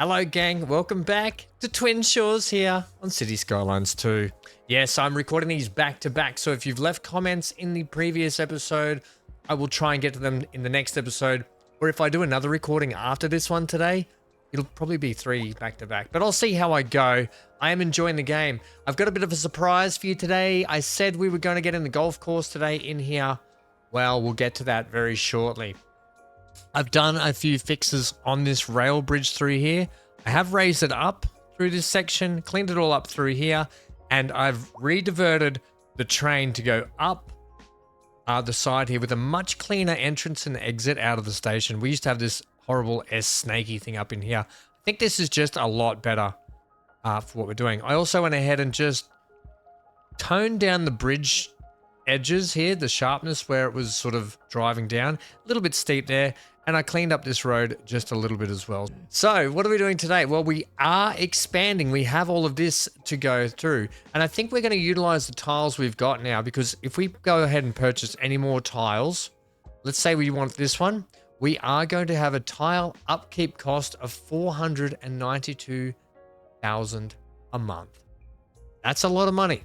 Hello gang, welcome back to Twin Shores here on City Skylines 2. Yes, I'm recording these back to back, so if you've left comments in the previous episode, I will try and get to them in the next episode. Or if I do another recording after this one today, it'll probably be 3 back to back, but I'll see how I go. I am enjoying the game. I've got a bit of a surprise for you today. I said we were going to get in the golf course today in here. Well, we'll get to that very shortly. I've done a few fixes on this rail bridge through here. I have raised it up through this section, cleaned it all up through here, and I've re-diverted the train to go up the side here with a much cleaner entrance and exit out of the station. We used to have this horrible snaky thing up in here. I think this is just a lot better for what we're doing. I also went ahead and just toned down the bridge edges here, the sharpness where it was sort of driving down. A little bit steep there. And I cleaned up this road just a little bit as well. So what are we doing today? Well, we are expanding. We have all of this to go through. And I think we're going to utilize the tiles we've got now, because if we go ahead and purchase any more tiles, let's say we want this one, we are going to have a tile upkeep cost of 492,000 a month. That's a lot of money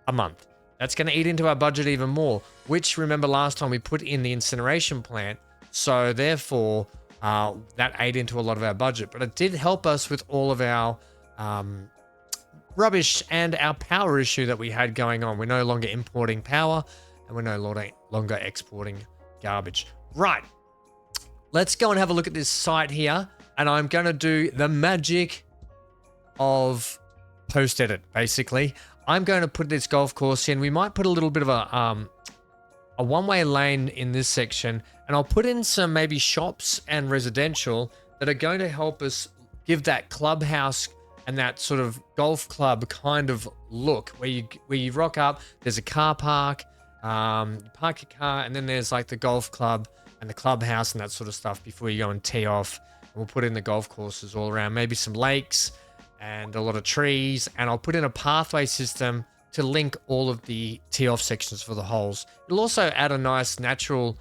a month. That's going to eat into our budget even more, which, remember last time we put in the incineration plant. So therefore, that ate into a lot of our budget, but it did help us with all of our rubbish and our power issue that we had going on. We're no longer importing power, and we're no longer exporting garbage. Right, let's go and have a look at this site here, and I'm going to do the magic of post-edit, basically. I'm going to put this golf course in. We might put a little bit of a one-way lane in this section, and I'll put in some maybe shops and residential that are going to help us give that clubhouse and that sort of golf club kind of look, where you rock up, there's a car park, park your car, and then there's like the golf club and the clubhouse and that sort of stuff before you go and tee off. And we'll put in the golf courses all around, maybe some lakes and a lot of trees, and I'll put in a pathway system to link all of the tee-off sections for the holes. It'll also add a nice natural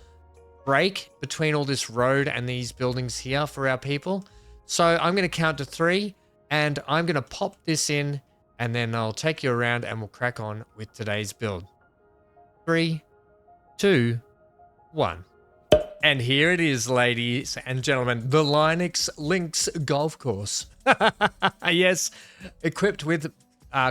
break between all this road and these buildings here for our people. So I'm going to count to 3, and I'm going to pop this in, and then I'll take you around and we'll crack on with today's build. 3, 2, 1. And here it is, ladies and gentlemen, the Linux Links Golf Course. Yes, equipped with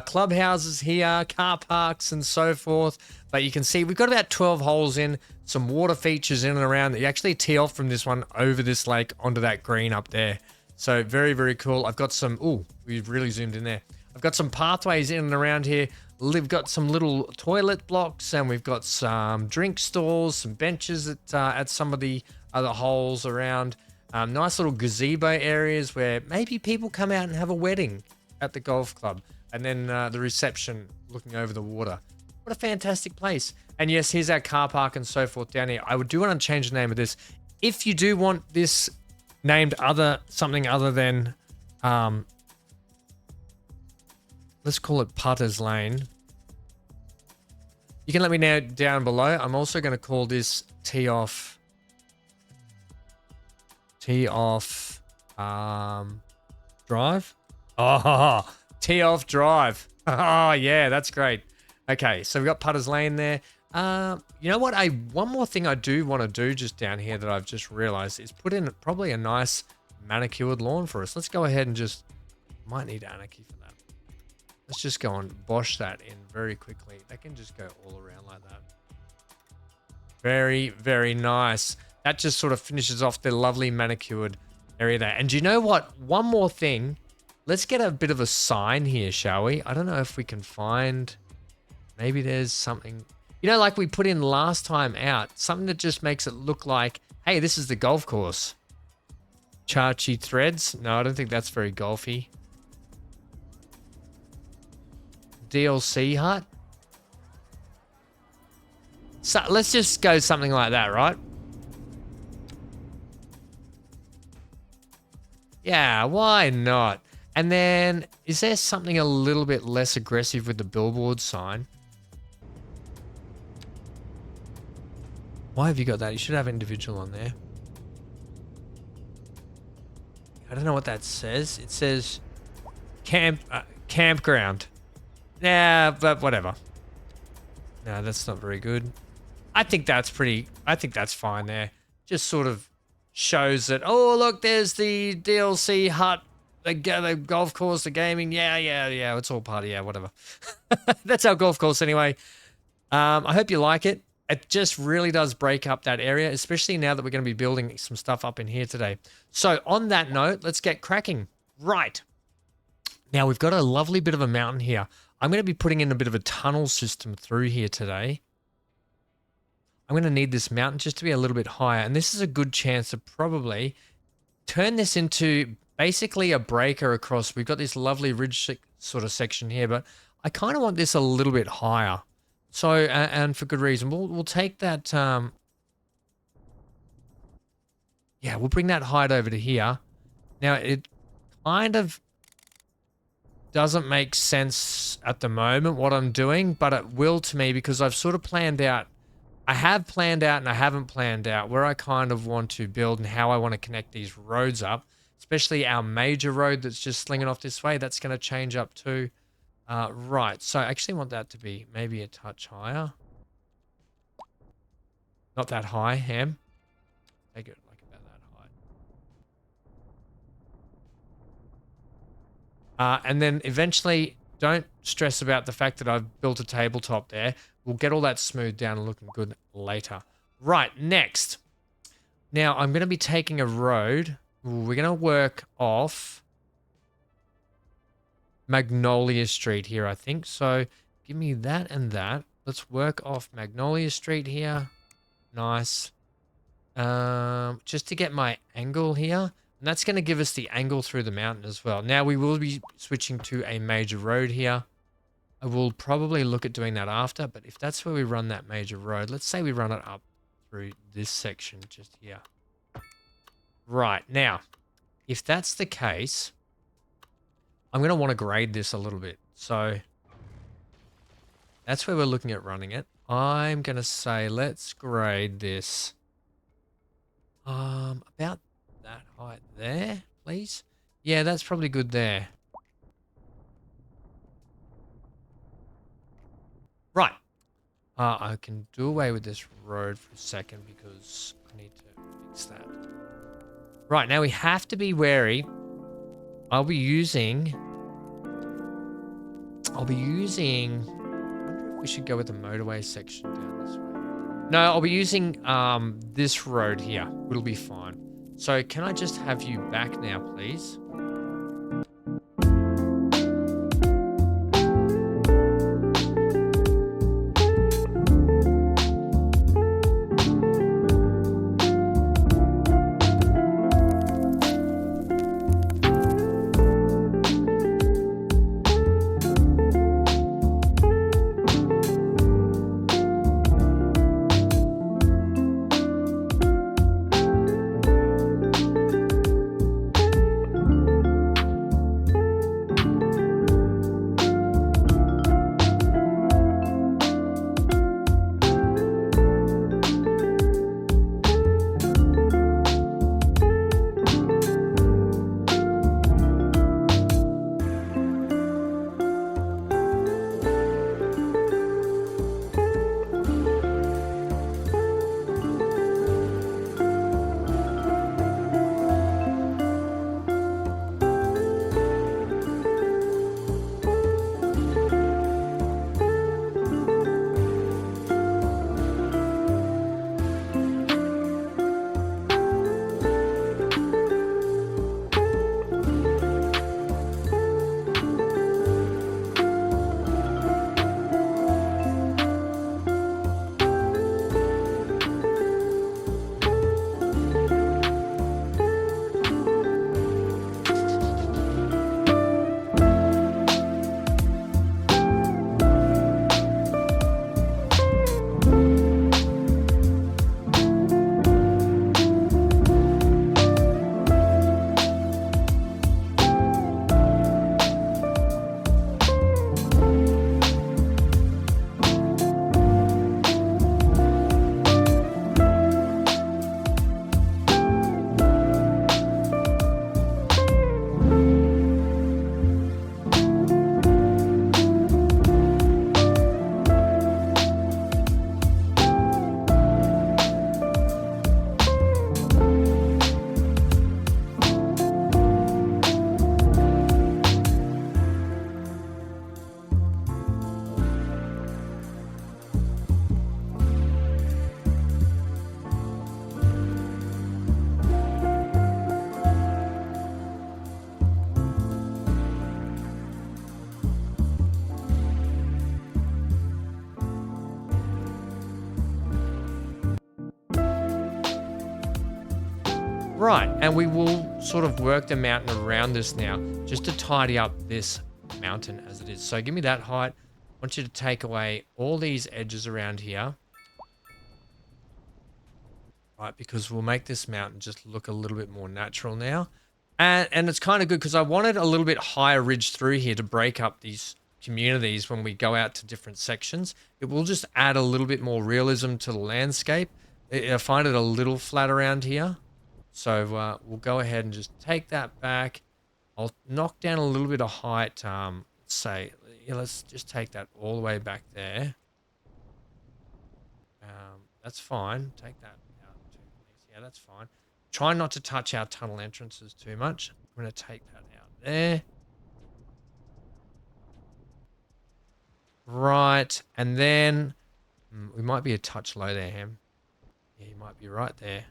clubhouses here, car parks and so forth. But you can see we've got about 12 holes in, some water features in and around that you actually tee off from this one over this lake onto that green up there. So very, very cool. I've got some, we've really zoomed in there. I've got some pathways in and around here. We've got some little toilet blocks, and we've got some drink stalls, some benches at some of the other holes around. Nice little gazebo areas where maybe people come out and have a wedding at the golf club. And then the reception looking over the water. What a fantastic place. And yes, here's our car park and so forth down here. I do want to change the name of this. If you do want this named something other than, let's call it Putter's Lane. You can let me know down below. I'm also going to call this Tee Off Drive. Oh, Tee Off Drive. Oh, yeah, that's great. Okay, so we've got Putter's Lane there. You know what? One more thing I do want to do just down here that I've just realized is put in probably a nice manicured lawn for us. Let's go ahead and might need Anarchy for that. Let's just go and bosh that in very quickly. That can just go all around like that. Very, very nice. That just sort of finishes off the lovely manicured area there. And do you know what? One more thing. Let's get a bit of a sign here, shall we? I don't know if we can find... Maybe there's something... You know, like we put in last time out. Something that just makes it look like, hey, this is the golf course. Chachi Threads. No, I don't think that's very golfy. DLC Hut. So let's just go something like that, right? Yeah, why not? And then, is there something a little bit less aggressive with the billboard sign? Why have you got that? You should have individual on there. I don't know what that says. It says campground. Yeah, but whatever. No, that's not very good. I think that's fine there. Just sort of shows that, oh, look, there's the DLC hut, the golf course, the gaming. Yeah. It's all part of, yeah, whatever. That's our golf course anyway. I hope you like it. It just really does break up that area, especially now that we're going to be building some stuff up in here today. So on that note, let's get cracking. Right. Now we've got a lovely bit of a mountain here. I'm going to be putting in a bit of a tunnel system through here today. I'm going to need this mountain just to be a little bit higher. And this is a good chance to probably turn this into basically a breaker across. We've got this lovely ridge sort of section here, but I kind of want this a little bit higher. So, and for good reason, we'll take that, yeah, we'll bring that height over to here. Now, it kind of doesn't make sense at the moment what I'm doing, but it will to me because I've sort of planned out, I have planned out and I haven't planned out where I kind of want to build and how I want to connect these roads up, especially our major road that's just slinging off this way. That's going to change up too. Right, so I actually want that to be maybe a touch higher. Not that high, Ham. Take it like about that height. And then eventually, don't stress about the fact that I've built a tabletop there. We'll get all that smoothed down and looking good later. Right, next. Now, I'm going to be taking a road. We're going to work off Magnolia Street here, I think. So give me that and that. Let's work off Magnolia Street here. Nice. Just to get my angle here. And that's going to give us the angle through the mountain as well. Now we will be switching to a major road here. I will probably look at doing that after, but if that's where we run that major road, let's say we run it up through this section just here. Right, now, if that's the case, I'm going to want to grade this a little bit. So that's where we're looking at running it. I'm going to say let's grade this about that height there, please. Yeah, that's probably good there. Right. I can do away with this road for a second because I need to fix that. Right, now we have to be wary. I'll be using, I wonder if we should go with the motorway section down this way. No, I'll be using this road here. It'll be fine. So can I just have you back now, please? Right, and we will sort of work the mountain around this now, just to tidy up this mountain as it is. So give me that height. I want you to take away all these edges around here. Right, because we'll make this mountain just look a little bit more natural now. And it's kind of good because I wanted a little bit higher ridge through here to break up these communities when we go out to different sections. It will just add a little bit more realism to the landscape. I find it a little flat around here. So we'll go ahead and just take that back. I'll knock down a little bit of height. Say, yeah, let's just take that all the way back there. That's fine. Take that out too. Yeah, that's fine. Try not to touch our tunnel entrances too much. I'm going to take that out there. Right. And then we might be a touch low there, Ham. Yeah, you might be right there.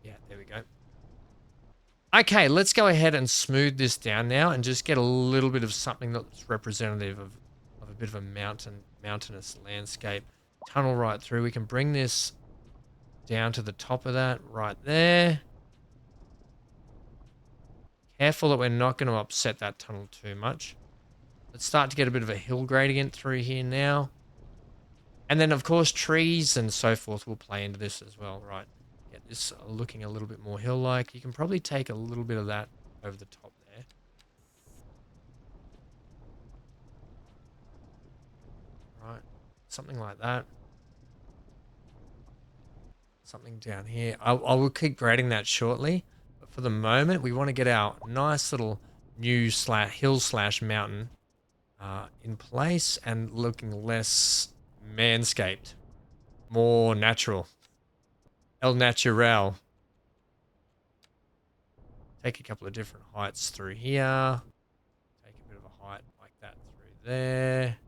Yeah, there we go. Okay, let's go ahead and smooth this down now and just get a little bit of something that's representative of a bit of a mountainous landscape. Tunnel right through. We can bring this down to the top of that right there. Careful that we're not going to upset that tunnel too much. Let's start to get a bit of a hill gradient through here now. And then, of course, trees and so forth will play into this as well, right? Get this looking a little bit more hill-like. You can probably take a little bit of that over the top there. Right, something like that. Something down here. I will keep grading that shortly. But for the moment, we want to get our nice little new hill/mountain in place and looking less manscaped. More natural. El natural. Take a couple of different heights through here. Take a bit of a height like that through there.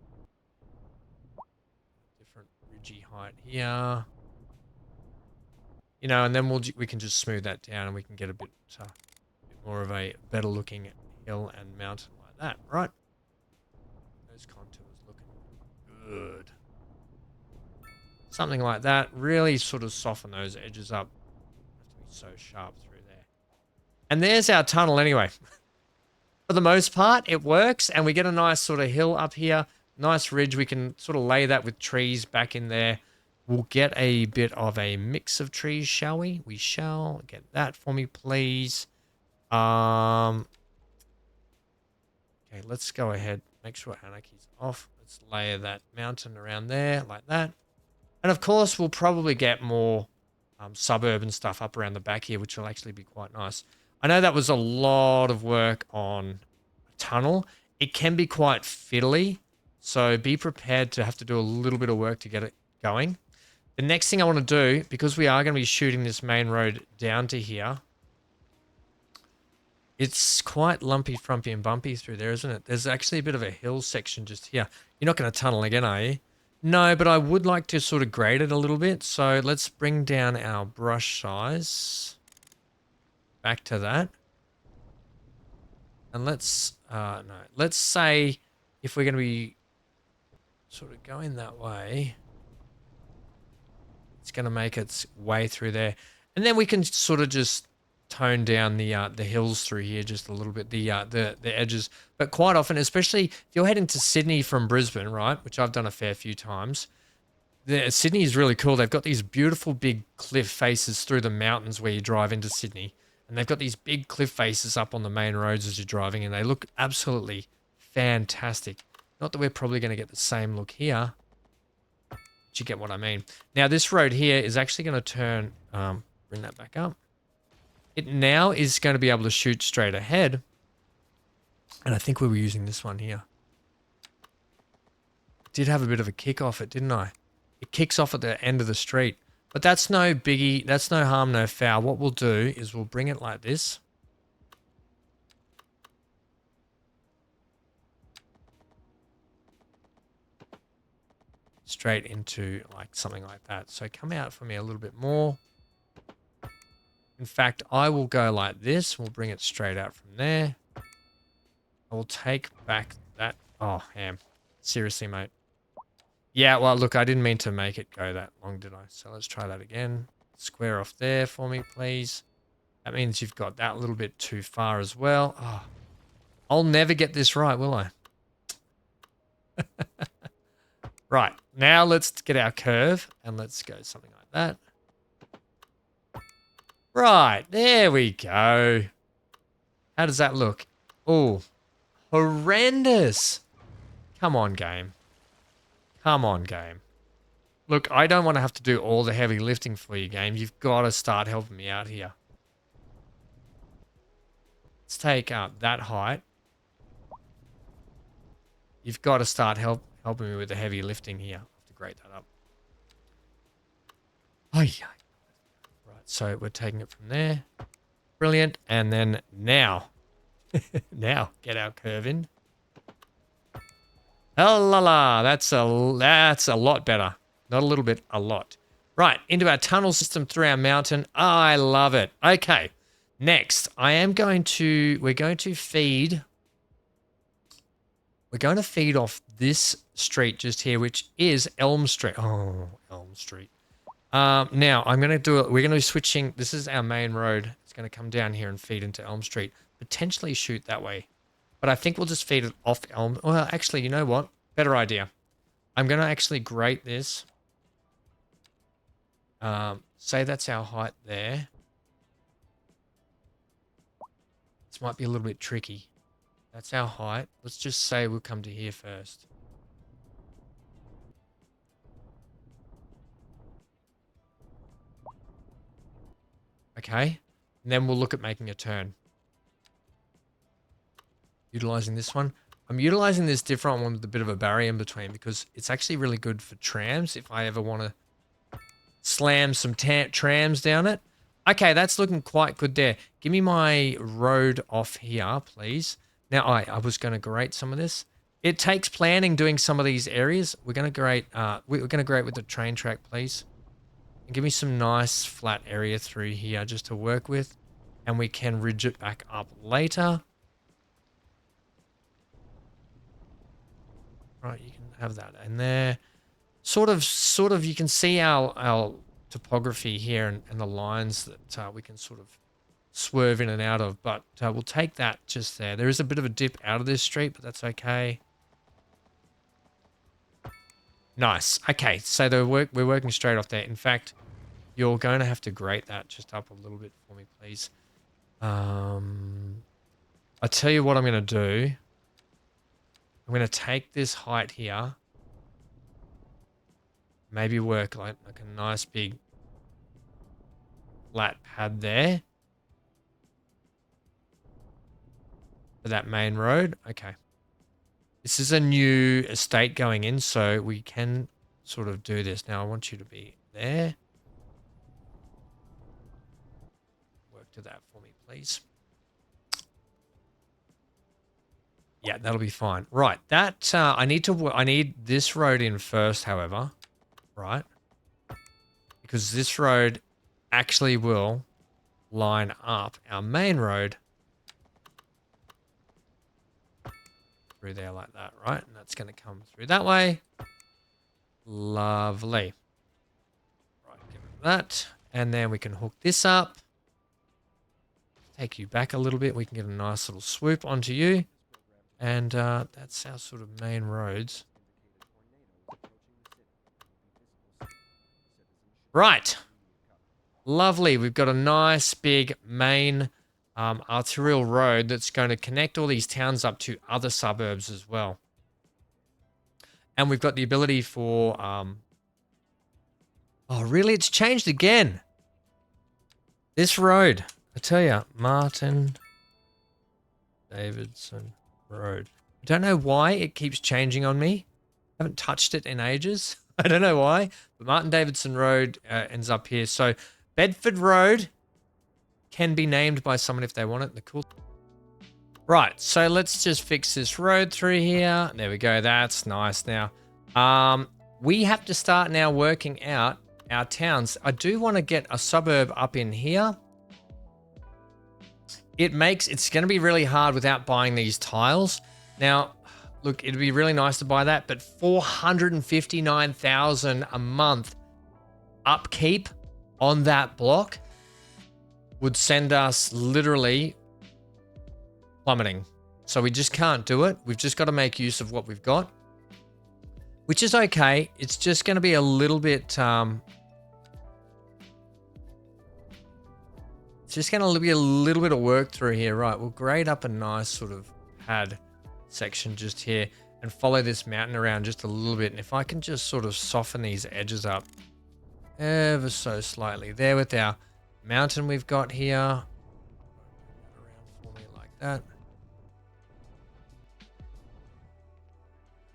Different ridgy height here. You know, and then we can just smooth that down and we can get a bit more of a better looking hill and mountain like that, right? Those contours looking good. Something like that. Really sort of soften those edges up. Have to be so sharp through there. And there's our tunnel anyway. For the most part, it works and we get a nice sort of hill up here. Nice ridge. We can sort of lay that with trees back in there. We'll get a bit of a mix of trees, shall we? We shall. Get that for me, please. Okay, let's go ahead. Make sure Anarchy's off. Let's layer that mountain around there like that. And of course, we'll probably get more suburban stuff up around the back here, which will actually be quite nice. I know that was a lot of work on a tunnel. It can be quite fiddly, so be prepared to have to do a little bit of work to get it going. The next thing I want to do, because we are going to be shooting this main road down to here, it's quite lumpy, frumpy, and bumpy through there, isn't it? There's actually a bit of a hill section just here. You're not going to tunnel again, are you? No, but I would like to sort of grade it a little bit. So let's bring down our brush size back to that. And let's say if we're going to be sort of going that way, it's going to make its way through there. And then we can sort of just tone down the hills through here just a little bit, the edges. But quite often, especially if you're heading to Sydney from Brisbane, right, which I've done a fair few times, Sydney is really cool. They've got these beautiful big cliff faces through the mountains where you drive into Sydney. And they've got these big cliff faces up on the main roads as you're driving, and they look absolutely fantastic. Not that we're probably going to get the same look here, but you get what I mean. Now, this road here is actually going to turn, bring that back up. It now is going to be able to shoot straight ahead. And I think we were using this one here. Did have a bit of a kick off it, didn't I? It kicks off at the end of the street. But that's no biggie. That's no harm, no foul. What we'll do is we'll bring it like this. Straight into like something like that. So come out for me a little bit more. In fact, I will go like this. We'll bring it straight out from there. I will take back that. Oh, Ham. Seriously, mate. Yeah, well, look, I didn't mean to make it go that long, did I? So let's try that again. square off there for me, please. That means you've got that a little bit too far as well. Oh, I'll never get this right, will I? Right, now let's get our curve and let's go something like that. Right, there we go. How does that look? Oh, horrendous. Come on, game. Come on, game. Look, I don't want to have to do all the heavy lifting for you, game. You've got to start helping me out here. Let's take up that height. You've got to start helping me with the heavy lifting here. I have to grate that up. Oh, yeah. Right, so we're taking it from there. Brilliant. And then now. Now, get our curve in. Oh la la, that's a lot better. Not a little bit, a lot. Right, into our tunnel system through our mountain. I love it. Okay, next, we're going to feed off this street just here, which is Elm Street. Oh, Elm Street. Now, we're going to be switching. This is our main road. It's going to come down here and feed into Elm Street. Potentially shoot that way. But I think we'll just feed it off Elm. Well, actually, you know what? Better idea. I'm going to actually grate this. Say that's our height there. This might be a little bit tricky. That's our height. Let's just say we'll come to here first. Okay. And then we'll look at making a turn. Utilizing this one. I'm utilizing this different one with a bit of a barrier in between because it's actually really good for trams if I ever want to slam some trams down it. Okay, that's looking quite good there. Give me my road off here, please. Now, I was going to grate some of this. It takes planning doing some of these areas. We're going to grate with the train track, please. And give me some nice flat area through here just to work with. And we can ridge it back up later. Right, you can have that in there. Sort of, you can see our topography here and the lines that we can sort of swerve in and out of. But we'll take that just there. There is a bit of a dip out of this street, but that's okay. Nice. Okay, so we're working straight off there. In fact, you're going to have to grate that just up a little bit for me, please. I'll tell you what I'm going to do. I'm going to take this height here. Maybe work like a nice big flat pad there. For that main road. Okay. This is a new estate going in, so we can sort of do this. Now I want you to be there. Work to that for me, please. Yeah, that'll be fine. Right, that I need this road in first, however, right? Because this road actually will line up our main road through there like that, right? And that's going to come through that way. Lovely. Right, give it that, and then we can hook this up. Take you back a little bit. We can get a nice little swoop onto you. And that's our sort of main roads. Right. Lovely. We've got a nice big main arterial road that's going to connect all these towns up to other suburbs as well. And we've got the ability for... oh, really? It's changed again. This road. I tell you, Martin Davidson Road. I don't know why it keeps changing on me. I haven't touched it in ages. I don't know why. But Martin Davidson Road ends up here. So Bedford Road can be named by someone if they want it. The cool. Right. So let's just fix this road through here. There we go. That's nice now. We have to start now working out our towns. I do want to get a suburb up in here. It's going to be really hard without buying these tiles. Now, look, it'd be really nice to buy that, but 459,000 a month upkeep on that block would send us literally plummeting. So we just can't do it. We've just got to make use of what we've got, which is okay. It's just going to be a little bit, it's just going to be a little bit of work through here. Right, we'll grade up a nice sort of pad section just here and follow this mountain around just a little bit. And if I can just sort of soften these edges up ever so slightly there with our mountain we've got here. Around for me like that.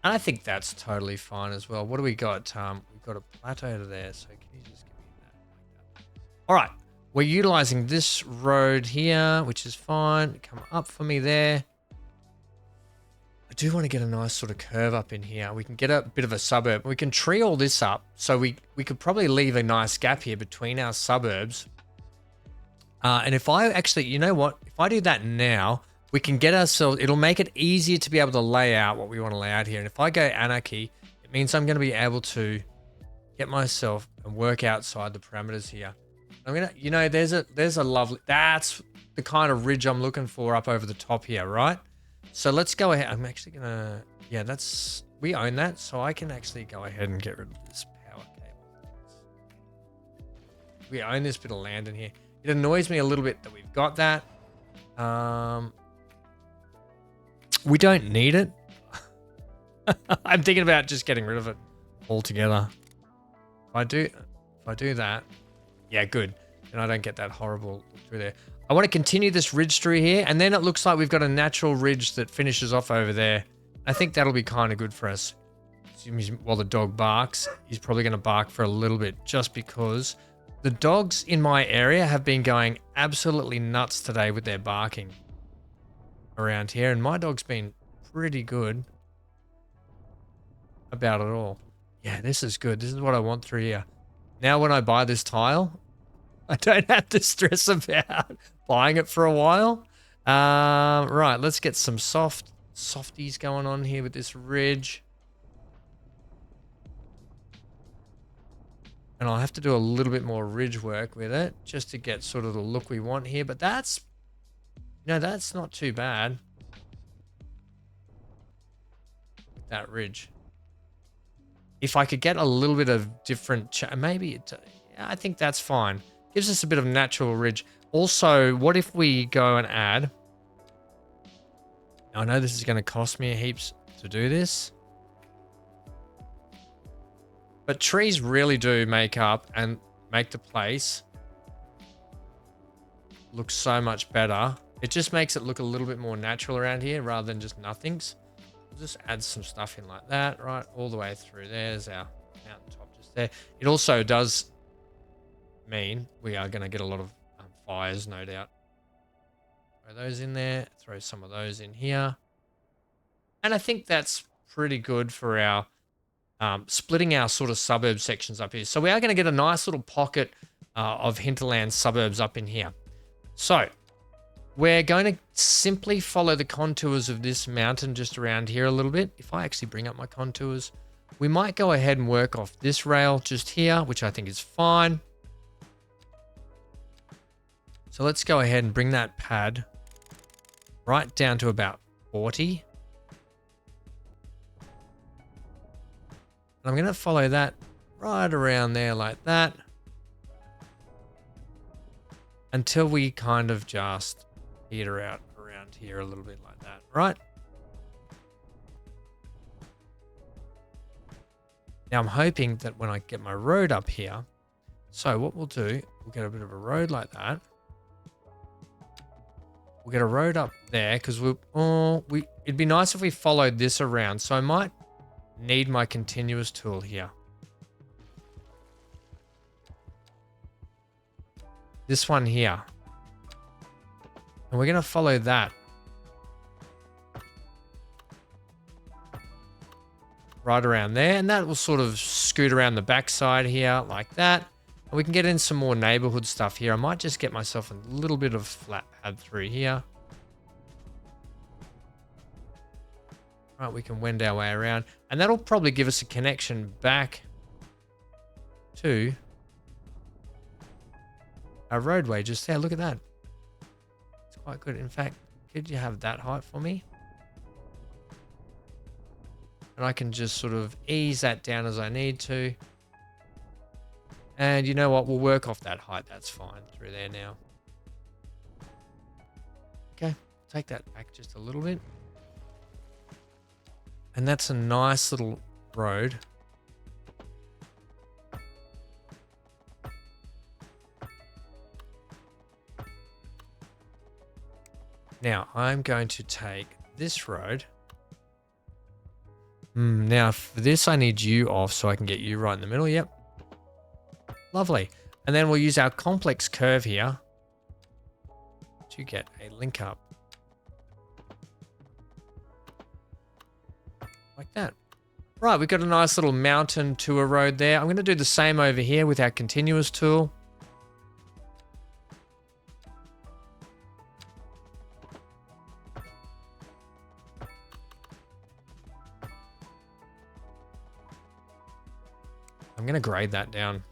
And I think that's totally fine as well. What do we got? We've got a plateau there. So can you just give me that like that? All right. We're utilizing this road here, which is fine. Come up for me there. I do want to get a nice sort of curve up in here. We can get a bit of a suburb. We can tree all this up. So we could probably leave a nice gap here between our suburbs. And if I actually, you know what? If I do that now, we can get ourselves, it'll make it easier to be able to lay out what we want to lay out here. And if I go anarchy, it means I'm going to be able to get myself and work outside the parameters here. I'm going to, you know, there's a lovely, that's the kind of ridge I'm looking for up over the top here, right? So let's go ahead. I'm actually going to, yeah, we own that. So I can actually go ahead and get rid of this power cable. We own this bit of land in here. It annoys me a little bit that we've got that. We don't need it. I'm thinking about just getting rid of it altogether. If I do that, yeah, good. And I don't get that horrible look through there. I want to continue this ridge through here, and then it looks like we've got a natural ridge that finishes off over there. I think that'll be kind of good for us. While the dog barks, he's probably going to bark for a little bit just because the dogs in my area have been going absolutely nuts today with their barking around here, and my dog's been pretty good about it all. Yeah, this is good. This is what I want through here. Now when I buy this tile, I don't have to stress about buying it for a while. Right, let's get some softies going on here with this ridge. And I'll have to do a little bit more ridge work with it just to get sort of the look we want here. But that's not too bad. That ridge. If I could get a little bit of different, I think that's fine. Gives us a bit of natural ridge. Also, what if we go and add? I know this is going to cost me heaps to do this. But trees really do make up and make the place look so much better. It just makes it look a little bit more natural around here rather than just nothings. We'll just add some stuff in like that, right? All the way through there. There's our mountaintop just there. It also does mean we are going to get a lot of fires, no doubt. Throw those in there. Throw some of those in here. And I think that's pretty good for our splitting our sort of suburb sections up here. So we are going to get a nice little pocket of hinterland suburbs up in here. So we're going to simply follow the contours of this mountain just around here a little bit. If I actually bring up my contours, we might go ahead and work off this rail just here, which I think is fine. So let's go ahead and bring that pad right down to about 40. I'm going to follow that right around there like that until we kind of just peter out around here a little bit like that, right? Now I'm hoping that when I get my road up here, so what we'll do, we'll get a bit of a road like that. We'll get a road up there because it'd be nice if we followed this around. So I might need my continuous tool here. This one here. And we're going to follow that. Right around there. And that will sort of scoot around the backside here like that. And we can get in some more neighborhood stuff here. I might just get myself a little bit of flat pad through here. Right, we can wend our way around. And that'll probably give us a connection back to a roadway just there. Look at that. It's quite good. In fact, could you have that height for me? And I can just sort of ease that down as I need to. And you know what? We'll work off that height. That's fine through there now. Okay, take that back just a little bit. And that's a nice little road. Now, I'm going to take this road. Now, for this, I need you off so I can get you right in the middle. Yep. Lovely. And then we'll use our complex curve here to get a link up. Like that. Right, we've got a nice little mountain tour road there. I'm going to do the same over here with our continuous tool. I'm going to grade that down.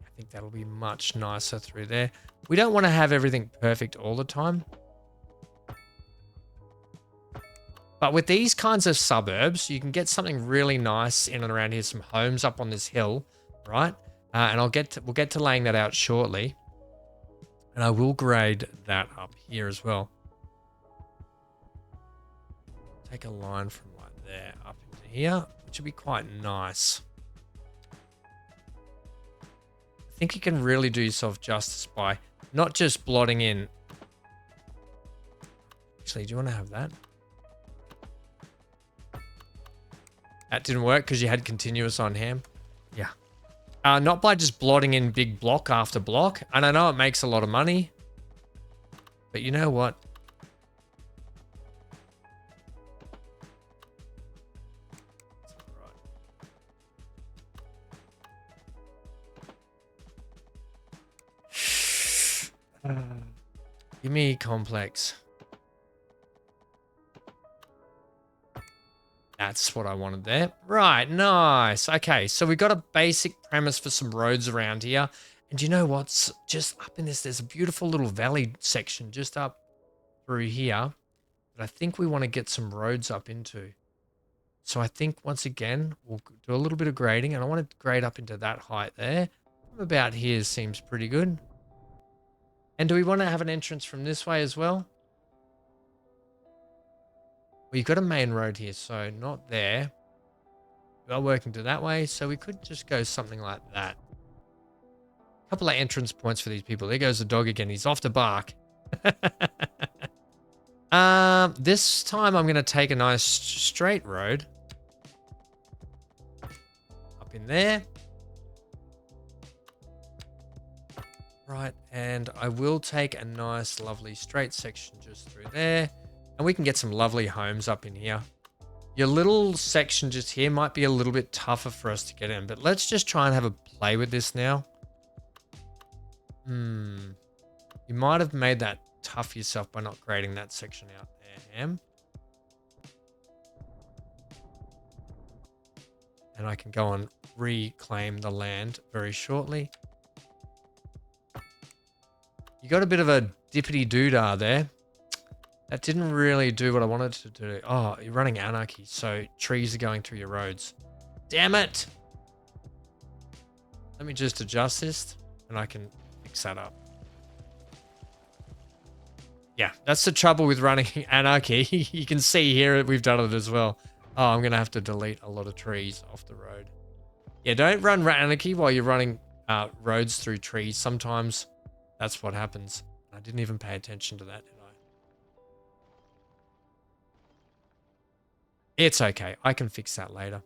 I think that'll be much nicer through there. We don't want to have everything perfect all the time. But with these kinds of suburbs, you can get something really nice in and around here. Some homes up on this hill, right? And we'll get to laying that out shortly. And I will grade that up here as well. Take a line from like there up into here, which would be quite nice. I think you can really do yourself justice by not just blotting in. Actually, do you want to have that? That didn't work because you had continuous on ham. Yeah. Not by just blotting in big block after block. And I know it makes a lot of money. But you know what? Give me complex. That's what I wanted there. Right, nice. Okay, so we got a basic premise for some roads around here. And you know what's just up in this? There's a beautiful little valley section just up through here that I think we want to get some roads up into. So I think once again, we'll do a little bit of grading, and I want to grade up into that height there. From about here seems pretty good. And do we want to have an entrance from this way as well? Well, you've got a main road here, so not there. We are working to that way, so we could just go something like that. A couple of entrance points for these people. There goes the dog again. He's off to bark. This time I'm going to take a nice straight road. Up in there. Right, and I will take a nice, lovely straight section just through there. And we can get some lovely homes up in here. Your little section just here might be a little bit tougher for us to get in, but let's just try and have a play with this now. You might have made that tough yourself by not grading that section out there, Ham. And I can go and reclaim the land very shortly. You got a bit of a dippity-doo-dah there. That didn't really do what I wanted to do. Oh, you're running anarchy, so trees are going through your roads. Damn it! Let me just adjust this, and I can fix that up. Yeah, that's the trouble with running anarchy. You can see here we've done it as well. Oh, I'm going to have to delete a lot of trees off the road. Yeah, don't run anarchy while you're running roads through trees. Sometimes that's what happens. I didn't even pay attention to that, did I? It's okay. I can fix that later.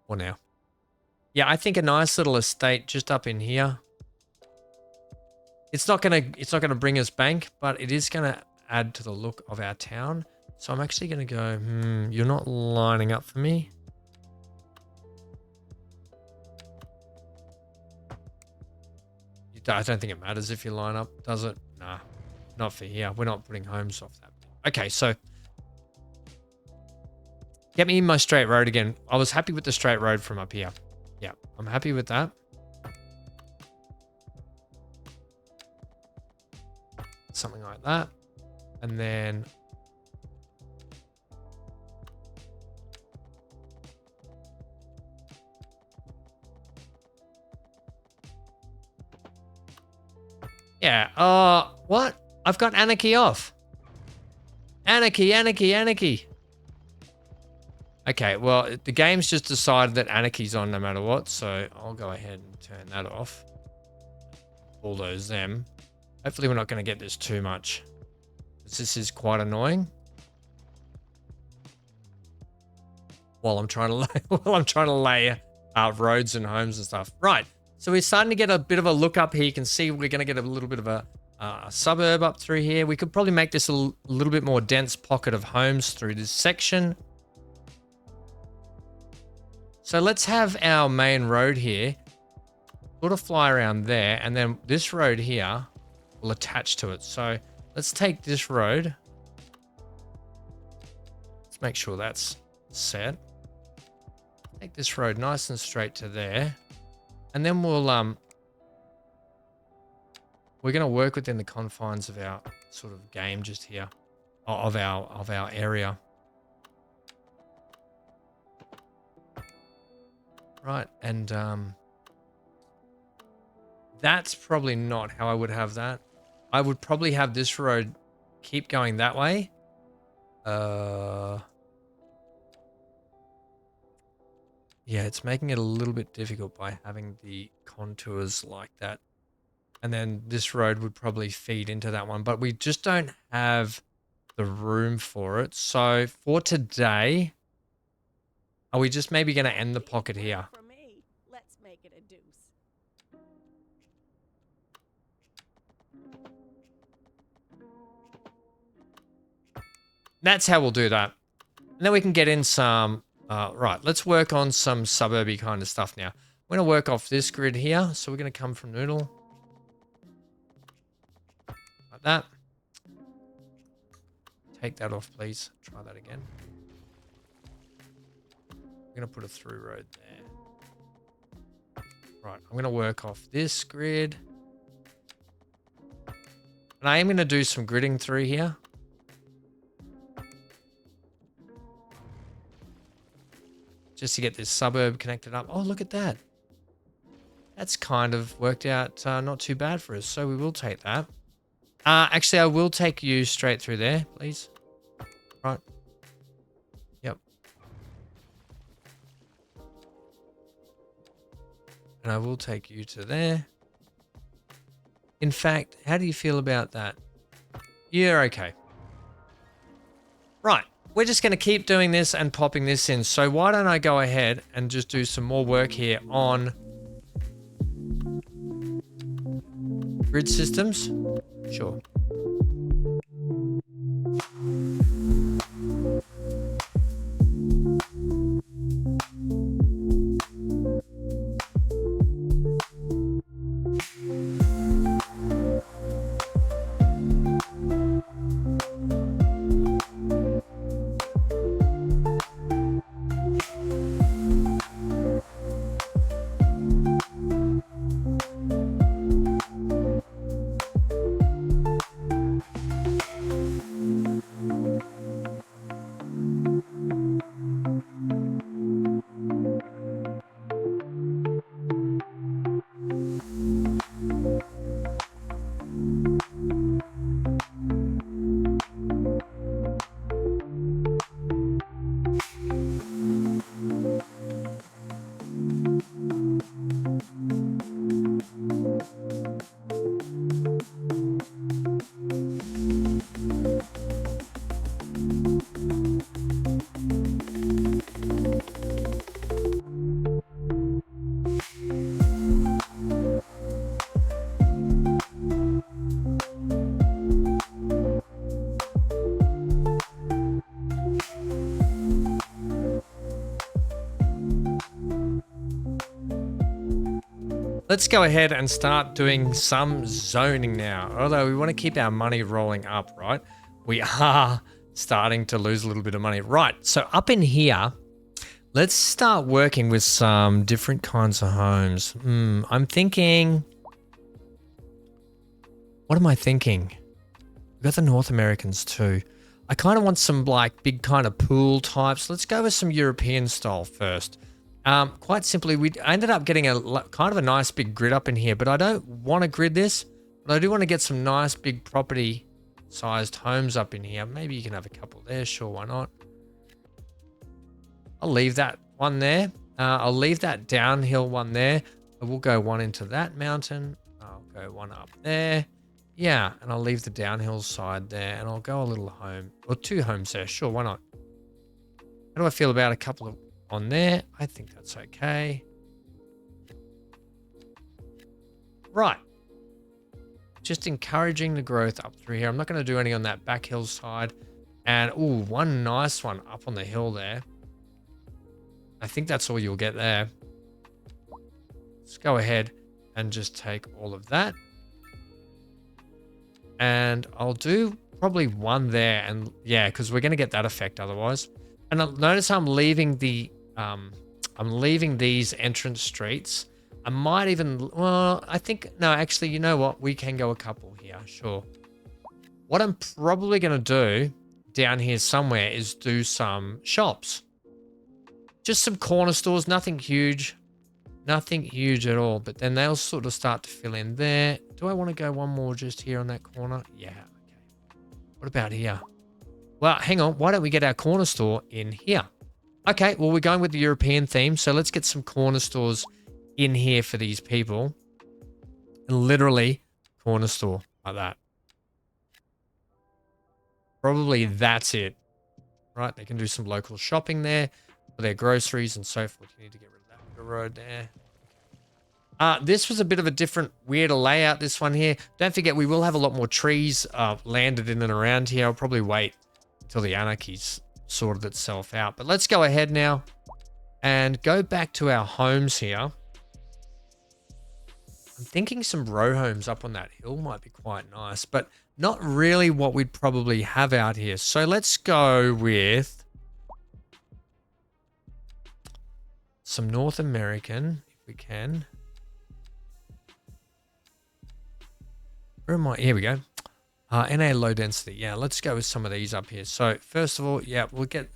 Or now. Yeah, I think a nice little estate just up in here. It's not gonna bring us bank, but it is gonna add to the look of our town. So I'm actually gonna go, you're not lining up for me. I don't think it matters if you line up, does it? Nah, not for here. We're not putting homes off that. Okay, so Get me in my straight road again. I was happy with the straight road from up here. Yeah, I'm happy with that. Something like that. And then... yeah, what? I've got anarchy off. Anarchy, anarchy, anarchy. Okay, well, the game's just decided that anarchy's on no matter what, so I'll go ahead and turn that off. Bulldoze them. Hopefully we're not going to get this too much. This is quite annoying. While I'm trying to lay roads and homes and stuff. Right, so we're starting to get a bit of a look up here. You can see we're going to get a little bit of a suburb up through here. We could probably make this a little bit more dense pocket of homes through this section. So let's have our main road here sort of fly around there, and then this road here will attach to it. So let's take this road. Let's make sure that's set. Take this road nice and straight to there, and then we'll we're going to work within the confines of our sort of game just here, of our area. Right, and that's probably not how I would have that. I would probably have this road keep going that way. Yeah, it's making it a little bit difficult by having the contours like that. And then this road would probably feed into that one, but we just don't have the room for it. So for today, are we just maybe going to end the pocket here? Let's make it a deuce. That's how we'll do that. And then we can get in some... right, let's work on some suburby kind of stuff now. We're going to work off this grid here. So we're going to come from Noodle. Like that. Take that off, please. Try that again. I'm going to put a through road there. Right, I'm going to work off this grid. And I am going to do some gridding through here. Just to get this suburb connected up. Oh, look at that. That's kind of worked out not too bad for us. So we will take that. Actually, I will take you straight through there, please. Right. Yep. And I will take you to there. In fact, how do you feel about that? You're okay. Right. We're just going to keep doing this and popping this in. So why don't I go ahead and just do some more work here on grid systems? Sure. Let's go ahead and start doing some zoning now. Although we want to keep our money rolling up, right? We are starting to lose a little bit of money. Right, so up in here, let's start working with some different kinds of homes. I'm thinking... What am I thinking? We've got the North Americans too. I kind of want some like big kind of pool types. Let's go with some European style first. Quite simply, I ended up getting a kind of a nice big grid up in here, but I don't want to grid this, but I do want to get some nice big property sized homes up in here. Maybe you can have a couple there. Sure, why not? I'll leave that one there. I'll leave that downhill one there. I will go one into that mountain. I'll go one up there. Yeah, and I'll leave the downhill side there, and I'll go a little home, or 2 homes there. Sure, why not? How do I feel about a couple of on there? I think that's okay. Right. Just encouraging the growth up through here. I'm not going to do any on that back hill side. And, ooh, one nice one up on the hill there. I think that's all you'll get there. Let's go ahead and just take all of that. And I'll do probably one there, and yeah, because we're going to get that effect otherwise. And notice I'm leaving the I'm leaving these entrance streets. I might even, well, I think, no, actually, you know what? We can go a couple here, sure. What I'm probably going to do down here somewhere is do some shops. Just some corner stores, nothing huge. Nothing huge at all, but then they'll sort of start to fill in there. Do I want to go one more just here on that corner? Yeah, okay. What about here? Well, hang on. Why don't we get our corner store in here? Okay, well, we're going with the European theme, so let's get some corner stores in here for these people. And literally, corner store like that. Probably that's it. Right, they can do some local shopping there for their groceries and so forth. You need to get rid of that road there. This was a bit of a different, weirder layout, this one here. Don't forget, we will have a lot more trees landed in and around here. I'll probably wait until the anarchy's sorted itself out. But let's go ahead now and go back to our homes here. I'm thinking some row homes up on that hill might be quite nice, but not really what we'd probably have out here. So let's go with some North American, if we can. Where am I? Here we go. NA low density. Yeah, let's go with some of these up here. So first of all, yeah, we're gonna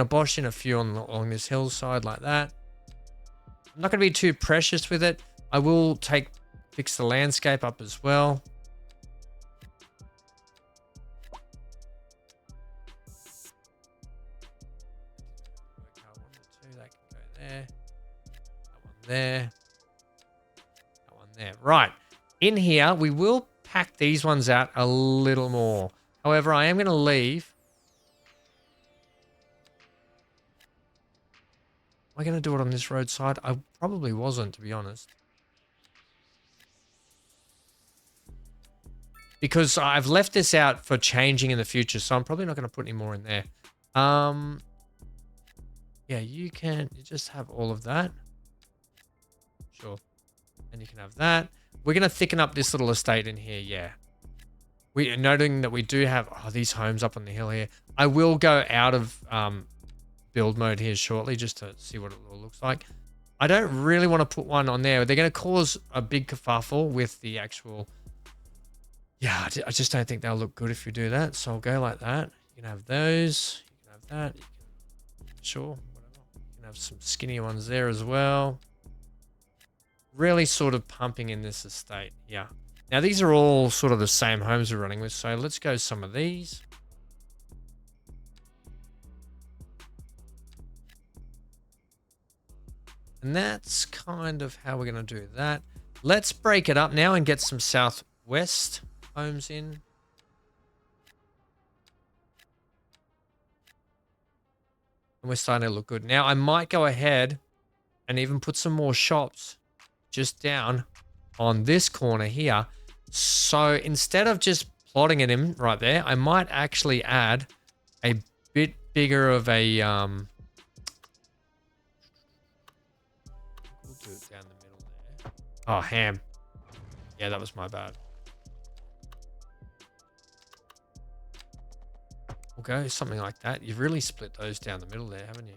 bosh in a few along this hillside like that. I'm not gonna be too precious with it. I will fix the landscape up as well. That can go there. That one there. That one there. Right. In here, we will pack these ones out a little more. However, I am going to leave. Am I going to do it on this roadside? I probably wasn't, to be honest. Because I've left this out for changing in the future, so I'm probably not going to put any more in there. Yeah, you just have all of that. Sure. And you can have that. We're going to thicken up this little estate in here, yeah. We are noting that we do have these homes up on the hill here. I will go out of build mode here shortly just to see what it all looks like. I don't really want to put one on there. They're going to cause a big kerfuffle with the actual... Yeah, I just don't think they'll look good if you do that. So I'll go like that. You can have those. You can have that. You can... Sure. Have some skinny ones there as well. Really sort of pumping in this estate. Yeah. Now these are all sort of the same homes we're running with. So let's go some of these. And that's kind of how we're going to do that. Let's break it up now and get some southwest homes in. And we're starting to look good. Now, I might go ahead and even put some more shops just down on this corner here. So instead of just plotting it in right there, I might actually add a bit bigger of a... We'll do it down the middle there. Oh, ham. Yeah, that was my bad. We'll go, something like that. You've really split those down the middle there, haven't you?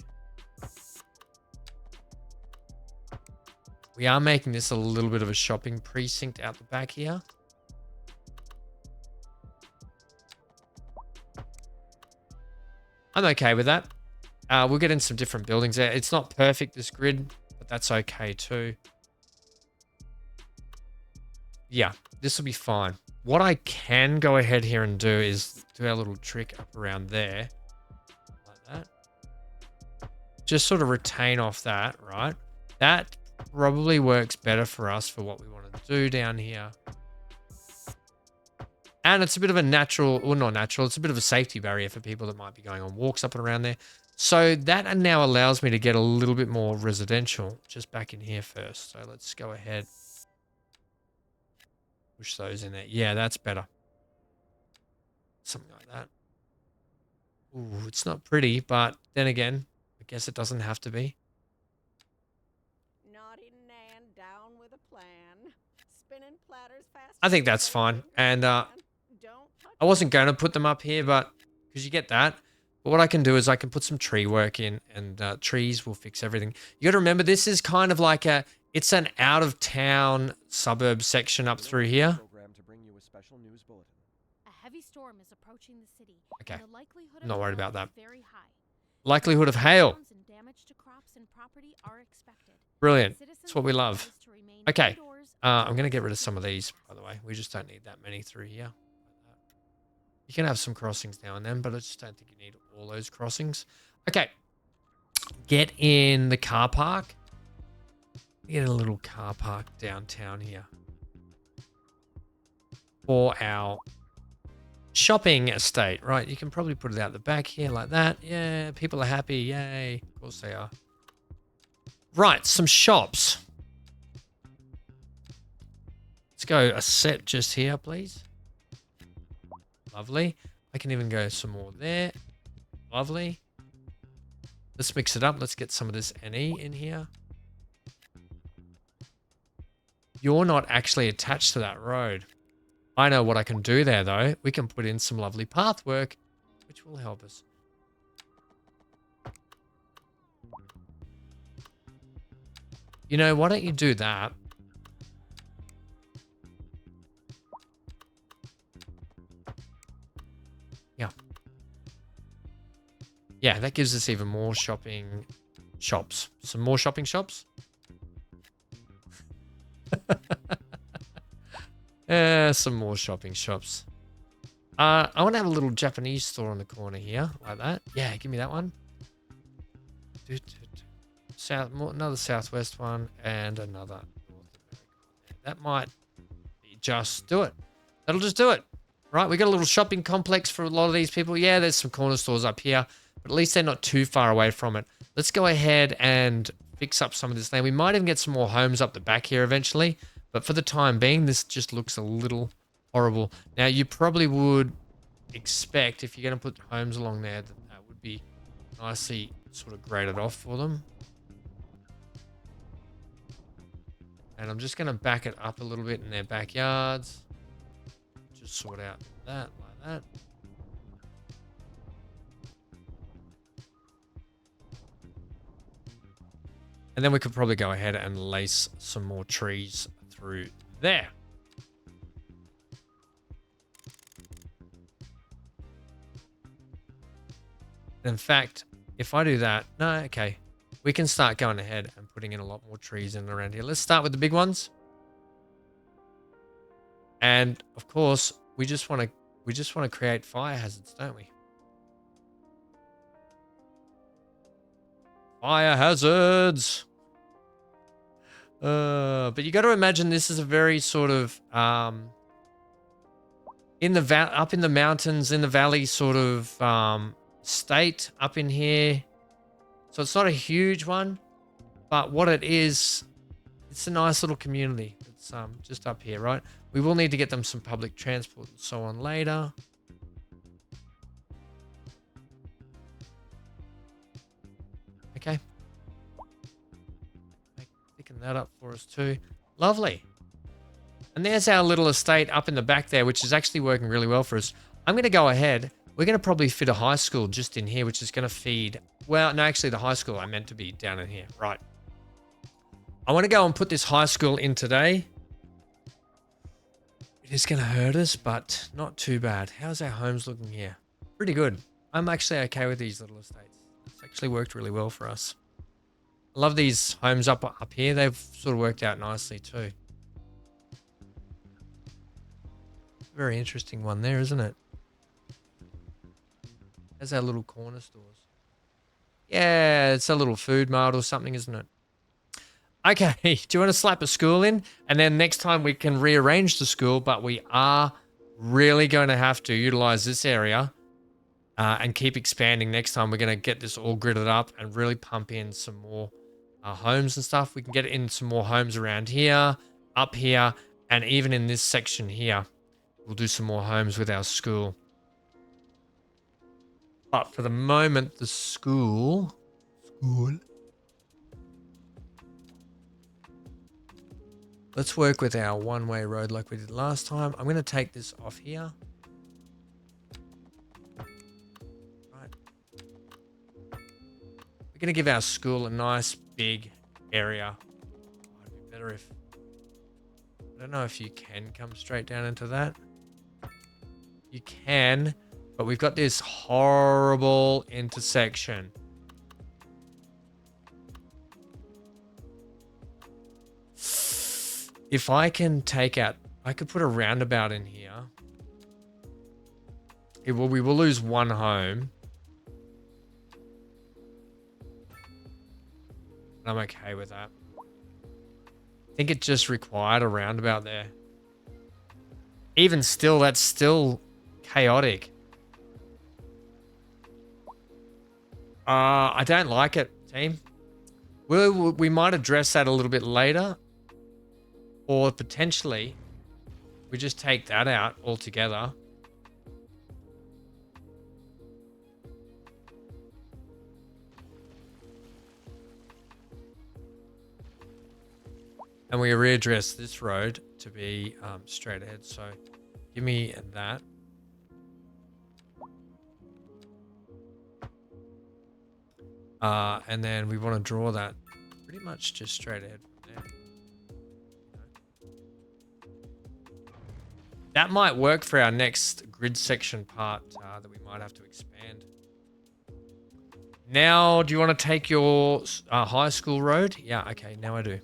We are making this a little bit of a shopping precinct out the back here. I'm okay with that. We'll get in some different buildings there. It's not perfect, this grid, but that's okay too. Yeah, this will be fine. What I can go ahead here and do is do our little trick up around there. Like that. Just sort of retain off that, right? That probably works better for us for what we want to do down here. And it's a bit of a natural, or not natural, it's a bit of a safety barrier for people that might be going on walks up and around there. So that now allows me to get a little bit more residential just back in here first. So let's go ahead. Push those in there. Yeah, that's better. Something like that. Ooh, it's not pretty, but then again, I guess it doesn't have to be. Naughty Nan down with a plan. Spinning platters fast. I think that's fine. And I wasn't going to put them up here, but because you get that. But what I can do is I can put some tree work in, and trees will fix everything. You got to remember, this is kind of like it's an out of town suburb section up through here. A heavy storm is approaching the city. Okay. And the likelihood I'm not worried about of that. hail is very high. Likelihood of hail. And damage to crops and property are expected. Brilliant. Citizens That's what we are love. advised to remain Okay. indoors I'm going to get rid of some of these, by the way. We just don't need that many through here. You can have some crossings now and then, but I just don't think you need all those crossings. Okay. Get in the car park. Get a little car park downtown here. For our shopping estate, right? You can probably put it out the back here like that. Yeah, people are happy. Yay. Of course they are. Right, some shops. Let's go a set just here, please. Lovely. I can even go some more there. Lovely. Let's mix it up. Let's get some of this NE in here. You're not actually attached to that road. I know what I can do there, though. We can put in some lovely path work, which will help us. You know, why don't you do that? Yeah. Yeah, that gives us even more shopping shops. Some more shopping shops. Some more shopping shops. I want to have a little Japanese store on the corner here, like that. Yeah, give me that one. Another Southwest one, and another North America. That might just do it. That'll just do it. Right, we got a little shopping complex for a lot of these people. Yeah, there's some corner stores up here, but at least they're not too far away from it. Let's go ahead and fix up some of this land. We might even get some more homes up the back here eventually, but for the time being, this just looks a little horrible. Now, you probably would expect, if you're going to put homes along there, that that would be nicely sort of graded off for them. And I'm just going to back it up a little bit in their backyards. Just sort out that like that. And then we could probably go ahead and lace some more trees through there. In fact, if I do that, no, okay. We can start going ahead and putting in a lot more trees in and around here. Let's start with the big ones. And of course, we just want to create fire hazards, don't we? Fire hazards. But you got to imagine this is a very sort of up in the mountains, in the valley sort of state up in here. So it's not a huge one, but what it is, it's a nice little community. It's just up here, right? We will need to get them some public transport and so on later. Okay. Picking that up for us too. Lovely. And there's our little estate up in the back there, which is actually working really well for us. I'm going to go ahead We're going to probably fit a high school just in here, which is going to feed... Well, no, actually the high school I meant to be down in here. Right. I want to go and put this high school in today. It is going to hurt us, but not too bad. How's our homes looking here? Pretty good. I'm actually okay with these little estates. It's actually worked really well for us. I love these homes up here. They've sort of worked out nicely too. Very interesting one there, isn't it? There's our little corner stores. Yeah, it's a little food mart or something, isn't it? Okay, do you want to slap a school in? And then next time we can rearrange the school, but we are really going to have to utilize this area and keep expanding next time. We're going to get this all gridded up and really pump in some more homes and stuff. We can get in some more homes around here, up here, and even in this section here. We'll do some more homes with our school. But for the moment, the school... Let's work with our one-way road like we did last time. I'm going to take this off here. Right. We're going to give our school a nice big area. It'd be better if... I don't know if you can come straight down into that. You can, but we've got this horrible intersection. If I can take out, I could put a roundabout in here. We will lose one home. I'm okay with that. I think it just required a roundabout there. Even still, that's still chaotic. I don't like it, team. We might address that a little bit later. Or potentially, we just take that out altogether. And we readdress this road to be straight ahead. So give me that. And then we want to draw that pretty much just straight ahead from there. That might work for our next grid section part that we might have to expand. Now, do you want to take your high school road? Yeah, okay, now I do.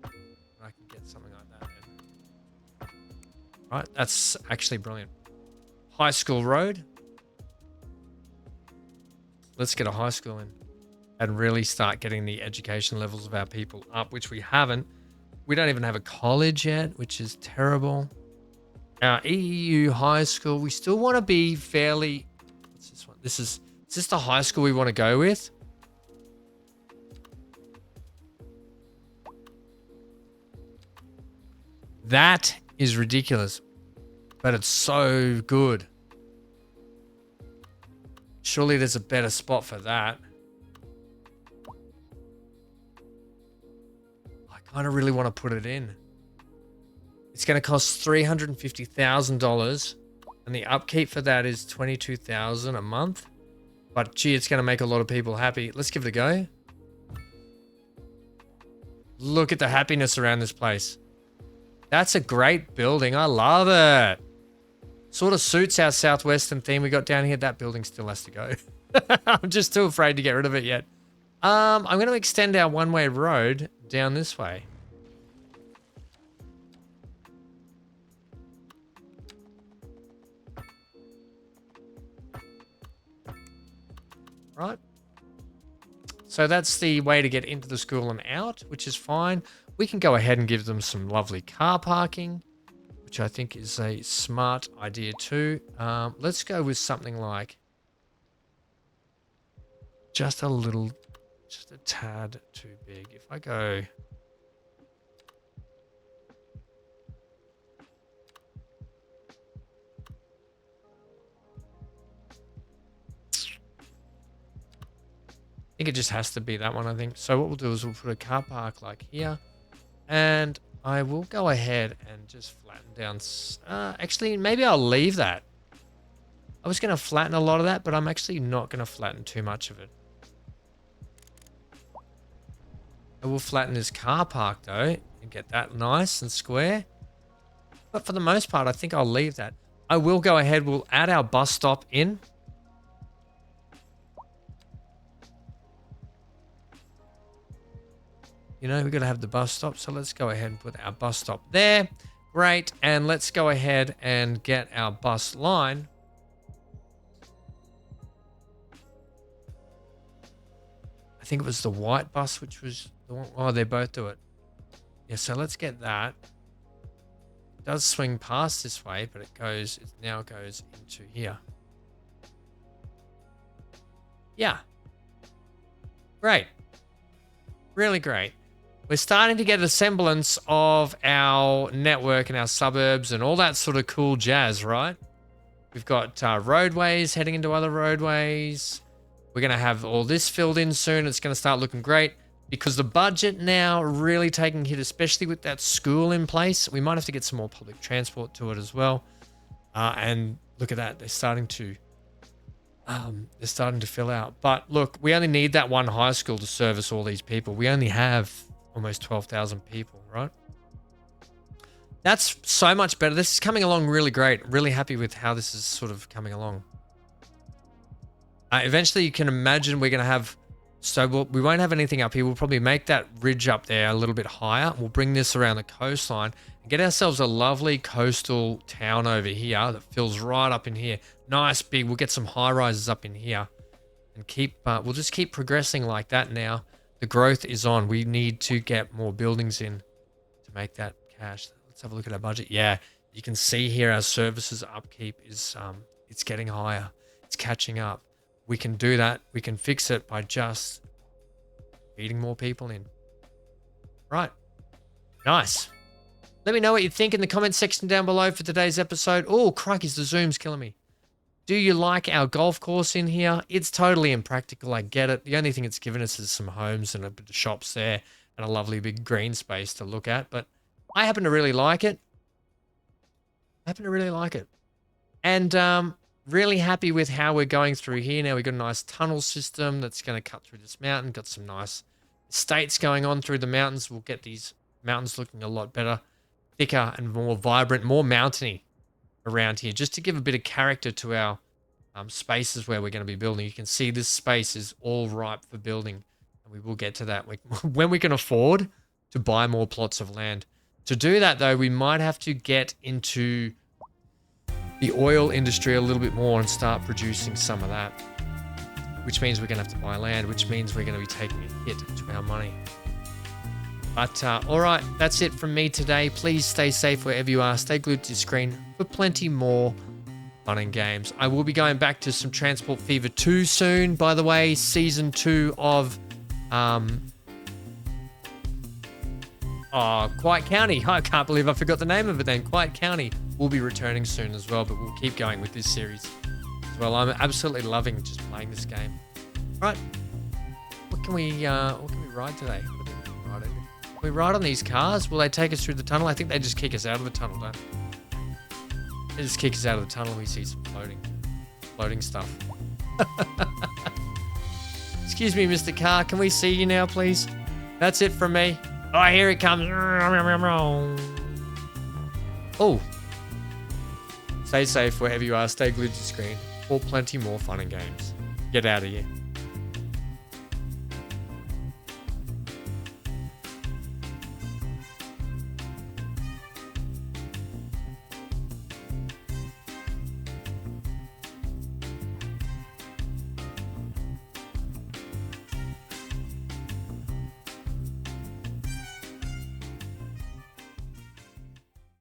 I can get something like that in. Right, that's actually brilliant. High school road. Let's get a high school in and really start getting the education levels of our people up, which we haven't. We don't even have a college yet, which is terrible. Our EU high school, we still want to be fairly... What's this one? Is this the high school we want to go with? That is ridiculous, but it's so good. Surely there's a better spot for that. I kind of really want to put it in. It's going to cost $350,000, and the upkeep for that is $22,000 a month. But gee, it's going to make a lot of people happy. Let's give it a go. Look at the happiness around this place. That's a great building. I love it. Sort of suits our southwestern theme we got down here. That building still has to go. I'm just too afraid to get rid of it yet. I'm going to extend our one-way road down this way. Right. So that's the way to get into the school and out, which is fine. We can go ahead and give them some lovely car parking, which I think is a smart idea too. Let's go with something like just a tad too big. If I go... I think it just has to be that one, I think. So what we'll do is we'll put a car park like here. And I will go ahead and just flatten down. Actually, maybe I'll leave that. I was going to flatten a lot of that, but I'm actually not going to flatten too much of it. I will flatten this car park though and get that nice and square. But for the most part, I think I'll leave that. I will go ahead. We'll add our bus stop in. You know, we've got to have the bus stop. So let's go ahead and put our bus stop there. Great. And let's go ahead and get our bus line. I think it was the white bus, which was the one. Oh, they both do it. Yeah, so let's get that. It does swing past this way, but it now goes into here. Yeah. Great. Really great. We're starting to get a semblance of our network and our suburbs and all that sort of cool jazz, right? We've got roadways heading into other roadways. We're going to have all this filled in soon. It's going to start looking great because the budget now really taking a hit, especially with that school in place. We might have to get some more public transport to it as well. And look at that. They're starting to fill out. But look, we only need that one high school to service all these people. We only have almost 12,000 people, right? That's so much better. This is coming along really great. Really happy with how this is sort of coming along. Eventually, you can imagine we're going to have... So we won't have anything up here. We'll probably make that ridge up there a little bit higher. We'll bring this around the coastline and get ourselves a lovely coastal town over here that fills right up in here. Nice big. We'll get some high rises up in here and we'll just keep progressing like that now. The growth is on. We need to get more buildings in to make that cash. Let's have a look at our budget. Yeah, you can see here our services upkeep is it's getting higher. It's catching up. We can do that. We can fix it by just feeding more people in. Right. Nice. Let me know what you think in the comment section down below for today's episode. Oh, crikeys, the zoom's killing me. Do you like our golf course in here? It's totally impractical. I get it. The only thing it's given us is some homes and a bit of shops there and a lovely big green space to look at. But I happen to really like it. And really happy with how we're going through here. Now we've got a nice tunnel system that's going to cut through this mountain. Got some nice estates going on through the mountains. We'll get these mountains looking a lot better, thicker and more vibrant, more mountainy around here, just to give a bit of character to our spaces where we're going to be building. You can see this space is all ripe for building, and we will get to that when we can afford to buy more plots of land. To do that, though, we might have to get into the oil industry a little bit more and start producing some of that, which means we're going to have to buy land, which means we're going to be taking a hit to our money. But all right, that's it from me today. Please stay safe wherever you are. Stay glued to your screen for plenty more fun and games. I will be going back to some Transport Fever 2 soon, by the way. Season 2 of Quiet County. I can't believe I forgot the name of it then. Quiet County will be returning soon as well, but we'll keep going with this series as well. I'm absolutely loving just playing this game. Right. What can we ride today? Can we ride on these cars? Will they take us through the tunnel? I think they just kick us out of the tunnel, don't they? They just kick us out of the tunnel. We see some floating stuff. Excuse me, Mr. Car. Can we see you now, please? That's it from me. Oh, here it comes. Oh. Stay safe wherever you are. Stay glued to the screen for plenty more fun and games. Get out of here.